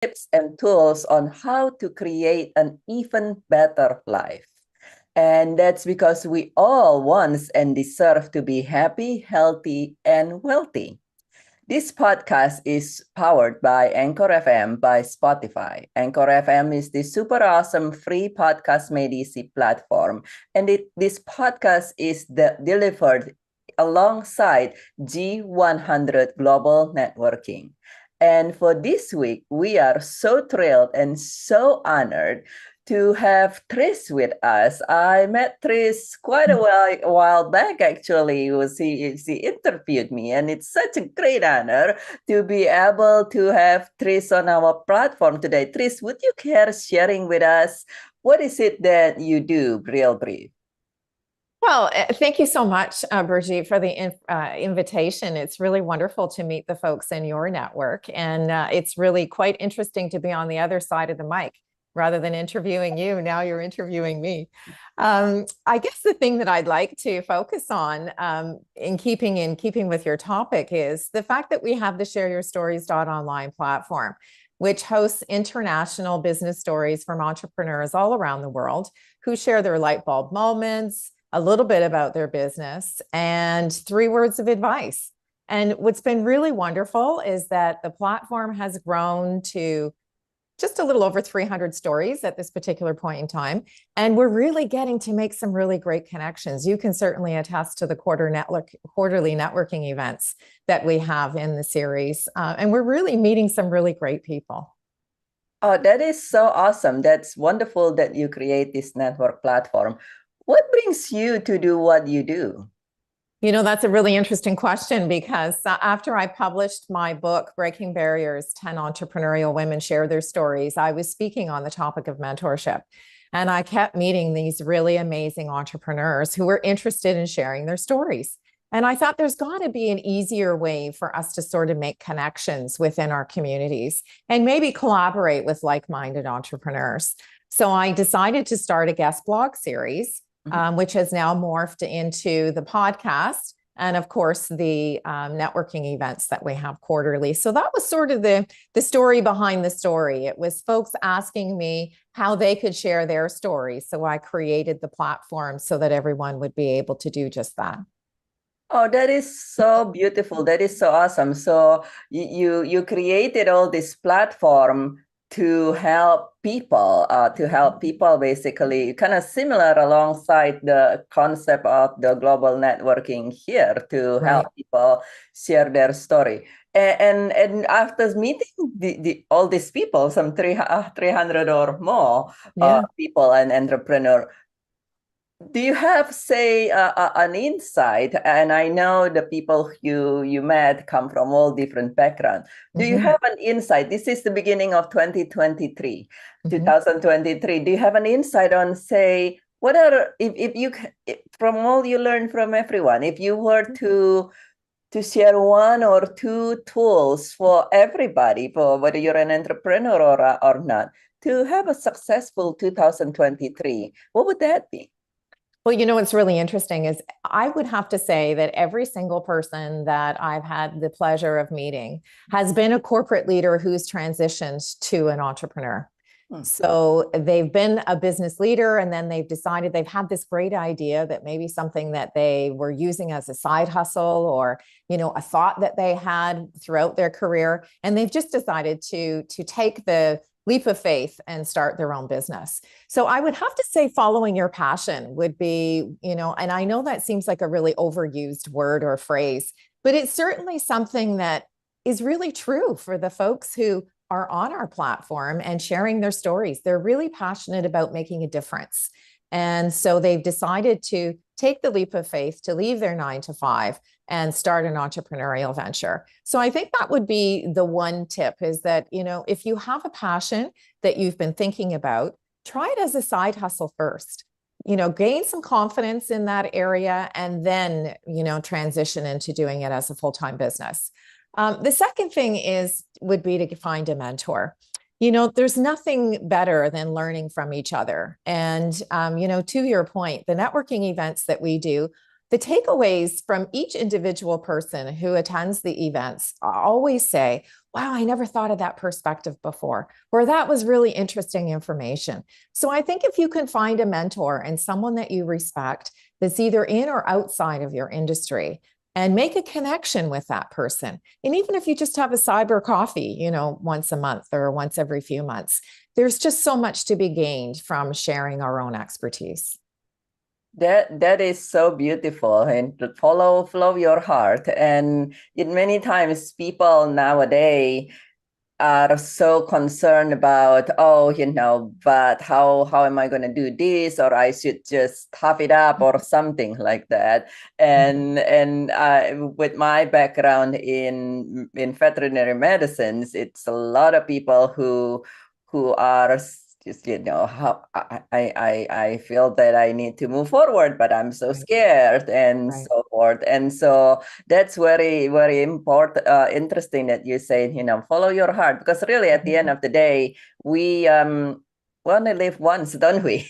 tips and tools on how to create an even better life. And that's because we all want and deserve to be happy, healthy, and wealthy. This podcast is powered by Anchor FM by Spotify. Anchor FM is the super awesome free podcast made easy platform. And this podcast is delivered alongside G100 Global Networking. And for this week, we are so thrilled and so honored to have Trish with us. I met Trish quite a while back, actually. She interviewed me, and it's such a great honor to be able to have Trish on our platform today. Trish, would you care sharing with us what is it that you do, real brief? Well, thank you so much, Brigitte, for the invitation. It's really wonderful to meet the folks in your network. And it's really quite interesting to be on the other side of the mic rather than interviewing you. Now you're interviewing me. I guess the thing that I'd like to focus on in keeping with your topic is the fact that we have the Share Your Stories.online platform, which hosts international business stories from entrepreneurs all around the world who share their light bulb moments, a little bit about their business, and 3 words of advice. And what's been really wonderful is that the platform has grown to just a little over 300 stories at this particular point in time. And we're really getting to make some really great connections. You can certainly attest to the quarterly networking events that we have in the series. And we're really meeting some really great people. Oh, that is so awesome. That's wonderful that you create this network platform. What brings you to do what you do? You know, that's a really interesting question because after I published my book, Breaking Barriers, 10 Entrepreneurial Women Share Their Stories, I was speaking on the topic of mentorship. And I kept meeting these really amazing entrepreneurs who were interested in sharing their stories. And I thought there's got to be an easier way for us to sort of make connections within our communities and maybe collaborate with like-minded entrepreneurs. So I decided to start a guest blog series, which has now morphed into the podcast and, of course, the networking events that we have quarterly. So that was sort of the story behind the story. It was folks asking me how they could share their stories. So I created the platform so that everyone would be able to do just that. Oh, that is so beautiful. That is so awesome. So you created all this platform to help people basically, kind of similar alongside the concept of the global networking here to help people share their story. And after meeting all these people, some 300 or more people and entrepreneur, do you have, say, an insight? And I know the people you met come from all different backgrounds. Do you have an insight? This is the beginning of 2023, 2023. Do you have an insight on, say, what are, if you, from all you learn from everyone, if you were to share 1 or 2 tools for everybody, for whether you're an entrepreneur or not, to have a successful 2023, what would that be? Well, you know, what's really interesting is I would have to say that every single person that I've had the pleasure of meeting has been a corporate leader who's transitioned to an entrepreneur. So they've been a business leader and then they've decided they've had this great idea that maybe something that they were using as a side hustle or, you know, a thought that they had throughout their career. And they've just decided to take the leap of faith and start their own business. So I would have to say following your passion would be, you know, and I know that seems like a really overused word or phrase, but it's certainly something that is really true for the folks who are on our platform and sharing their stories. They're really passionate about making a difference. And so they've decided to take the leap of faith to leave their 9 to 5 and start an entrepreneurial venture. So I think that would be the one tip is that, you know, if you have a passion that you've been thinking about, try it as a side hustle first. You know, gain some confidence in that area and then, you know, transition into doing it as a full-time business. The second thing would be to find a mentor. You know, there's nothing better than learning from each other. And, you know, to your point, the networking events that we do, the takeaways from each individual person who attends the events always say, wow, I never thought of that perspective before, or that was really interesting information. So I think if you can find a mentor and someone that you respect that's either in or outside of your industry, and make a connection with that person. And even if you just have a cyber coffee, once a month or once every few months, there's just so much to be gained from sharing our own expertise. That is so beautiful, and to follow your heart. And many times people nowadays are so concerned about, but how am I going to do this, or I should just tough it up or something like that. And with my background in veterinary medicines, it's a lot of people who are just, how I feel that I need to move forward, but I'm so scared, and so forth. And so that's very, very important, interesting that you say, follow your heart, because really at the end of the day, we only live once, don't we?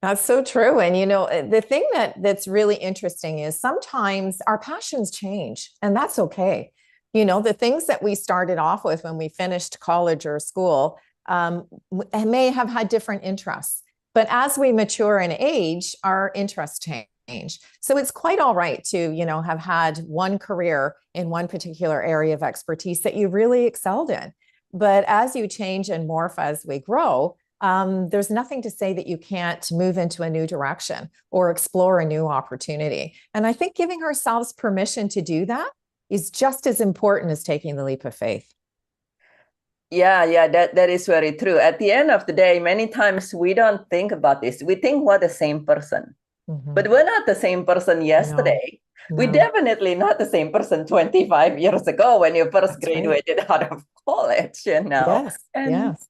That's so true. And the thing that's really interesting is sometimes our passions change, and that's okay. The things that we started off with when we finished college or school may have had different interests. But as we mature and age, our interests change. So it's quite all right to, have had one career in one particular area of expertise that you really excelled in. But as you change and morph as we grow, there's nothing to say that you can't move into a new direction or explore a new opportunity. And I think giving ourselves permission to do that is just as important as taking the leap of faith. Yeah, that is very true. At the end of the day, many times we don't think about this. We think we're the same person, but we're not the same person yesterday. No. We're definitely not the same person 25 years ago when you first graduated out of college, Yes, yes.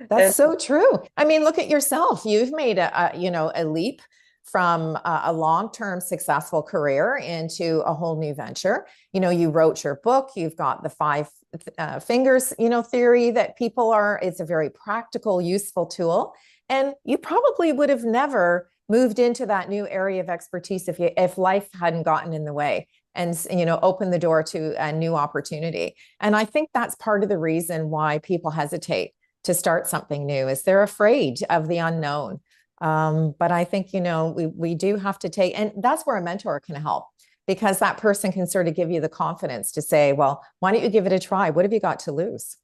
That's so true. I mean, look at yourself. You've made a leap from a long-term successful career into a whole new venture. You wrote your book. You've got the five fingers, theory that it's a very practical, useful tool. And you probably would have never moved into that new area of expertise if life hadn't gotten in the way and, opened the door to a new opportunity. And I think that's part of the reason why people hesitate to start something new, is they're afraid of the unknown. But I think, we do have to take, and that's where a mentor can help, because that person can sort of give you the confidence to say, well, why don't you give it a try? What have you got to lose?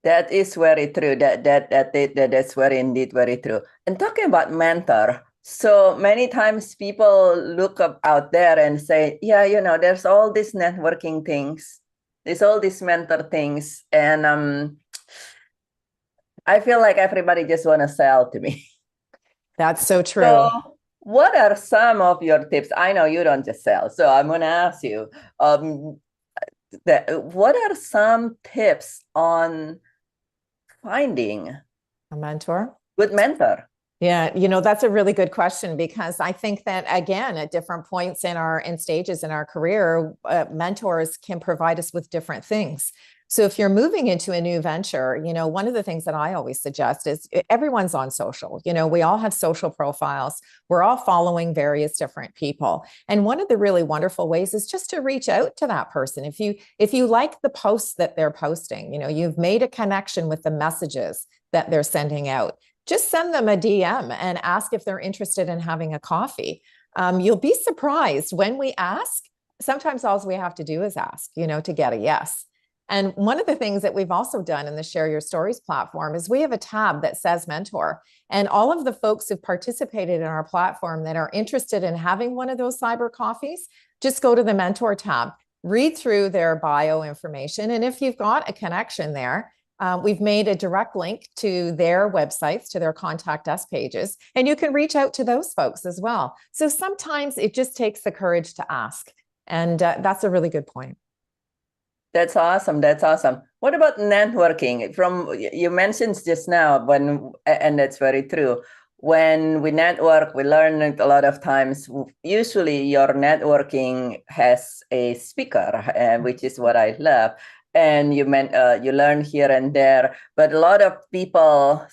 That is very true. That's very indeed very true. And talking about mentor, so many times people look up out there and say, yeah, there's all these networking things, there's all these mentor things, and I feel like everybody just want to sell to me. That's so true. So what are some of your tips? I know you don't just sell, so I'm going to ask you, what are some tips on finding a mentor? Good mentor. Yeah, that's a really good question, because I think that, again, at different points in stages in our career, mentors can provide us with different things. So if you're moving into a new venture, one of the things that I always suggest is everyone's on social. We all have social profiles. We're all following various different people. And one of the really wonderful ways is just to reach out to that person. If you like the posts that they're posting, you've made a connection with the messages that they're sending out, just send them a DM and ask if they're interested in having a coffee. You'll be surprised when we ask. Sometimes all we have to do is ask, to get a yes. And one of the things that we've also done in the Share Your Stories platform is we have a tab that says mentor. And all of the folks who've participated in our platform that are interested in having one of those cyber coffees, just go to the mentor tab, read through their bio information. And if you've got a connection there, we've made a direct link to their websites, to their contact us pages, and you can reach out to those folks as well. So sometimes it just takes the courage to ask. And that's a really good point. That's awesome. That's awesome. What about networking? You mentioned just now, and that's very true. When we network, we learn a lot of times. Usually, your networking has a speaker, which is what I love. and you learn here and there. But a lot of people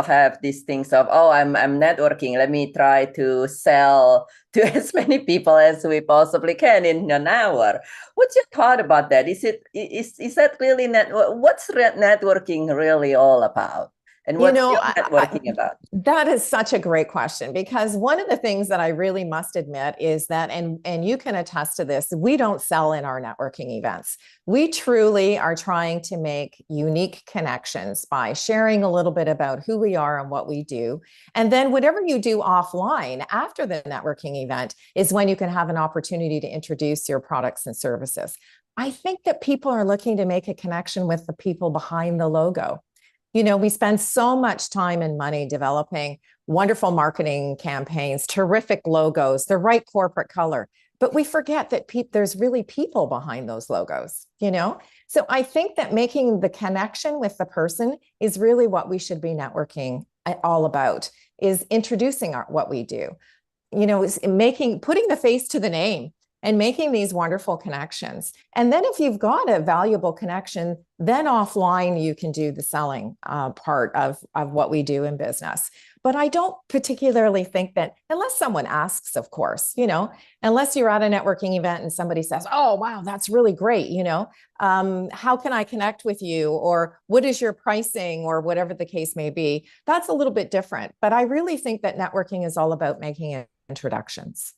have these things of, oh, I'm networking, let me try to sell to as many people as we possibly can in an hour. What's your thought about that? Is that really what's networking really all about, and You what's know, your networking about? that is such a great question, because one of the things that I really must admit is that, and you can attest to this, we don't sell in our networking events. We truly are trying to make unique connections by sharing a little bit about who we are and what we do. And then whatever you do offline after the networking event is when you can have an opportunity to introduce your products and services. I think that people are looking to make a connection with the people behind the logo. You know, we spend so much time and money developing wonderful marketing campaigns, terrific logos, the right corporate color, but we forget that there's really people behind those logos, you know? So I think that making the connection with the person is really what we should be networking all about, is introducing what we do. You know, is putting the face to the name and making these wonderful connections. And then if you've got a valuable connection, then offline you can do the selling part of what we do in business. But I don't particularly think that, unless someone asks, of course, you know, unless you're at a networking event and somebody says, oh, wow, that's really great, you know, how can I connect with you? Or what is your pricing, or whatever the case may be? That's a little bit different. But I really think that networking is all about making introductions.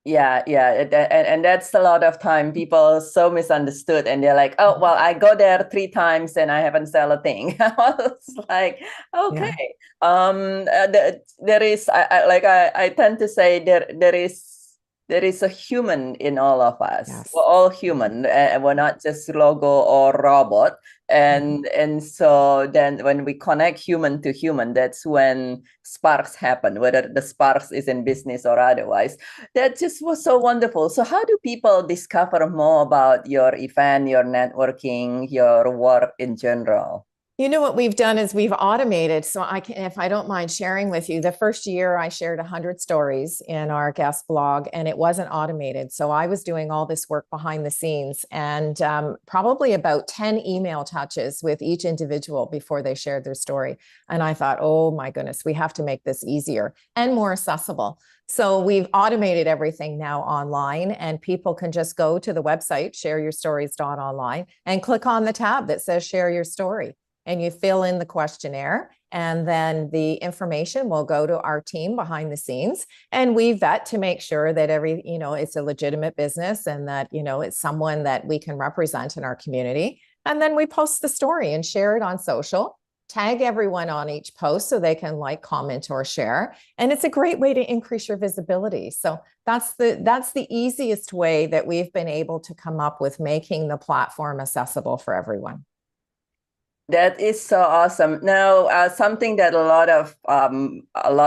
Yeah, and that's a lot of time people so misunderstood, and they're like, oh, well, I go there 3 times and I haven't sell a thing. It's like, okay. Yeah. There is, I tend to say there is a human in all of us. Yes. We're all human, and we're not just logo or robot. And so then when we connect human to human, that's when sparks happen, whether the sparks is in business or otherwise. That just was so wonderful. So how do people discover more about your event, your networking, your work in general? You know, what we've done is we've automated. So I can, if I don't mind sharing with you, the first year I shared 100 stories in our guest blog, and it wasn't automated. So I was doing all this work behind the scenes, and probably about 10 email touches with each individual before they shared their story. And I thought, oh my goodness, we have to make this easier and more accessible. So we've automated everything now online, and people can just go to the website, shareyourstories.online, and click on the tab that says share your story. And you fill in the questionnaire, and then the information will go to our team behind the scenes, and we vet to make sure that it's a legitimate business, and that, it's someone that we can represent in our community. And then we post the story and share it on social, tag everyone on each post so they can like, comment, or share. And it's a great way to increase your visibility. So that's the easiest way that we've been able to come up with making the platform accessible for everyone. That is so awesome. Now, something that a lot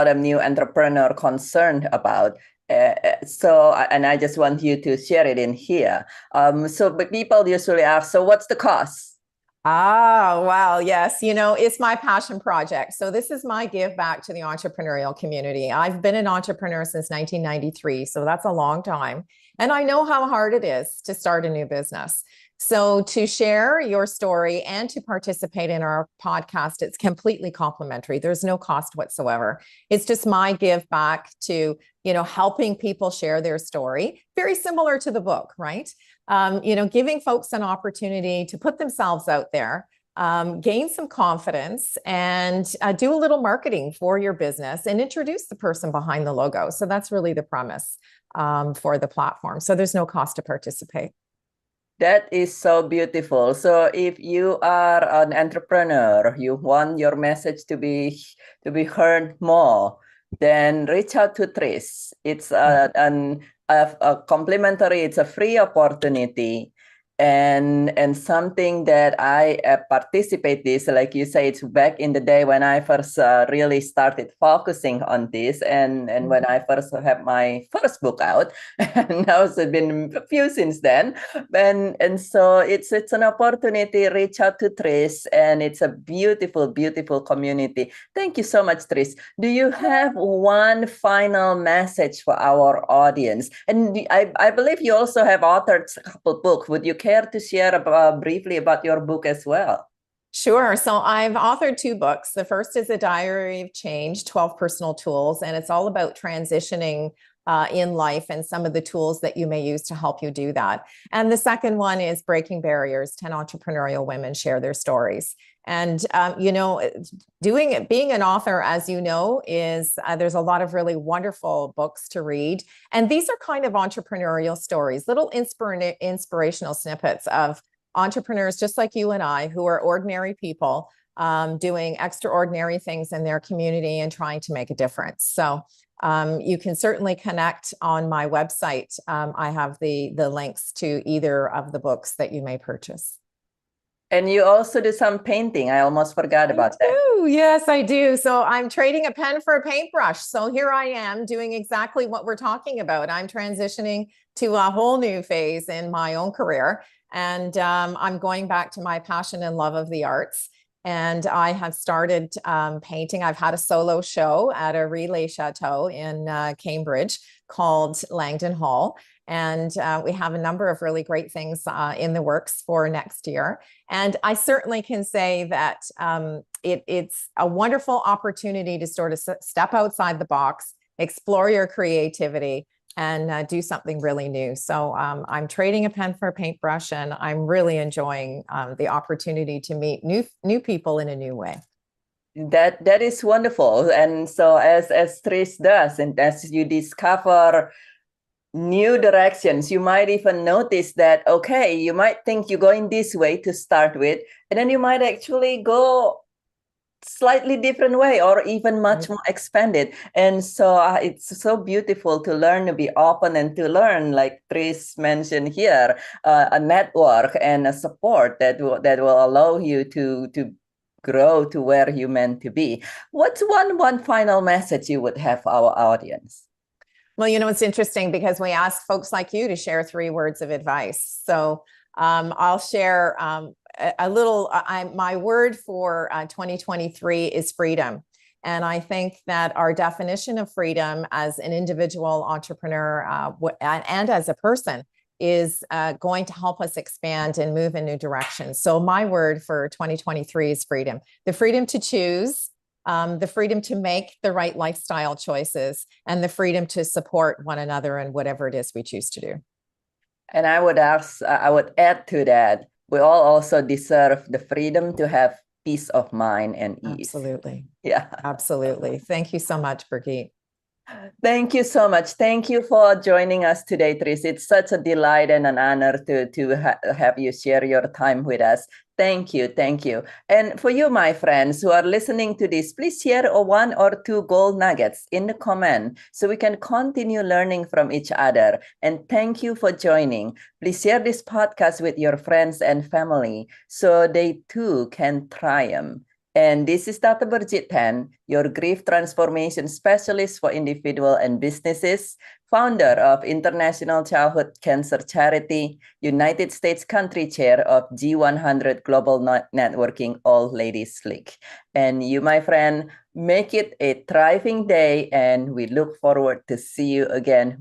of new entrepreneur concerned about. And I just want you to share it in here. But people usually ask, so what's the cost? Ah, wow. Yes. It's my passion project. So this is my give back to the entrepreneurial community. I've been an entrepreneur since 1993. So that's a long time. And I know how hard it is to start a new business. So to share your story and to participate in our podcast, it's completely complimentary. There's no cost whatsoever. It's just my give back to, helping people share their story. Very similar to the book, right? Giving folks an opportunity to put themselves out there, gain some confidence, and do a little marketing for your business and introduce the person behind the logo. So that's really the premise for the platform. So there's no cost to participate. That is so beautiful. So if you are an entrepreneur, you want your message to be heard more, then reach out to Trish. It's a complimentary, it's a free opportunity. And something that I participate this, like you say, it's back in the day when I first really started focusing on this, and when I first had my first book out, and now it's been a few since then, and so it's an opportunity. Reach out to Trish, and it's a beautiful, beautiful community. Thank you so much, Trish. Do you have one final message for our audience? And I believe you also have authored a couple books. Would you care to share briefly about your book as well? Sure. So I've authored 2 books. The first is A Diary of Change, 12 Personal Tools, and it's all about transitioning in life and some of the tools that you may use to help you do that. And the second one is Breaking Barriers, 10 Entrepreneurial Women Share Their Stories. And, being an author, as you know, is there's a lot of really wonderful books to read. And these are kind of entrepreneurial stories, little inspirational snippets of entrepreneurs just like you and I, who are ordinary people doing extraordinary things in their community and trying to make a difference. So you can certainly connect on my website. I have the links to either of the books that you may purchase. And you also do some painting. I almost forgot about that. Yes, I do. So I'm trading a pen for a paintbrush. So here I am doing exactly what we're talking about. I'm transitioning to a whole new phase in my own career. And I'm going back to my passion and love of the arts. And I have started painting. I've had a solo show at a relay chateau in Cambridge called Langdon Hall. And we have a number of really great things in the works for next year. And I certainly can say that it's a wonderful opportunity to sort of step outside the box, explore your creativity, and do something really new. So I'm trading a pen for a paintbrush, and I'm really enjoying the opportunity to meet new people in a new way. That is wonderful. And so as Trish does, and as you discover new directions, you might even notice that, okay, you might think you're going this way to start with, and then you might actually go slightly different way or even much more expanded. And so it's so beautiful to learn to be open and to learn, like Trish mentioned here, a network and a support that will allow you to grow to where you meant to be. What's one final message you would have for our audience? Well, it's interesting because we asked folks like you to share 3 words of advice. So I'll share a little. My word for 2023 is freedom. And I think that our definition of freedom as an individual entrepreneur and as a person is going to help us expand and move in new directions. So my word for 2023 is freedom. The freedom to choose, the freedom to make the right lifestyle choices, and the freedom to support one another in whatever it is we choose to do. And I would add to that, we all also deserve the freedom to have peace of mind and ease. Absolutely. Yeah. Absolutely. Thank you so much, Brigitte. Thank you so much. Thank you for joining us today, Trish. It's such a delight and an honor to have you share your time with us. Thank you. Thank you. And for you, my friends who are listening to this, please share 1 or 2 gold nuggets in the comment so we can continue learning from each other. And thank you for joining. Please share this podcast with your friends and family so they too can triumph. And this is Dr. Brigitte Tan, your grief transformation specialist for individual and businesses, founder of International Childhood Cancer Charity, United States country chair of G100 Global Networking All Ladies League. And you, my friend, make it a thriving day, and we look forward to see you again.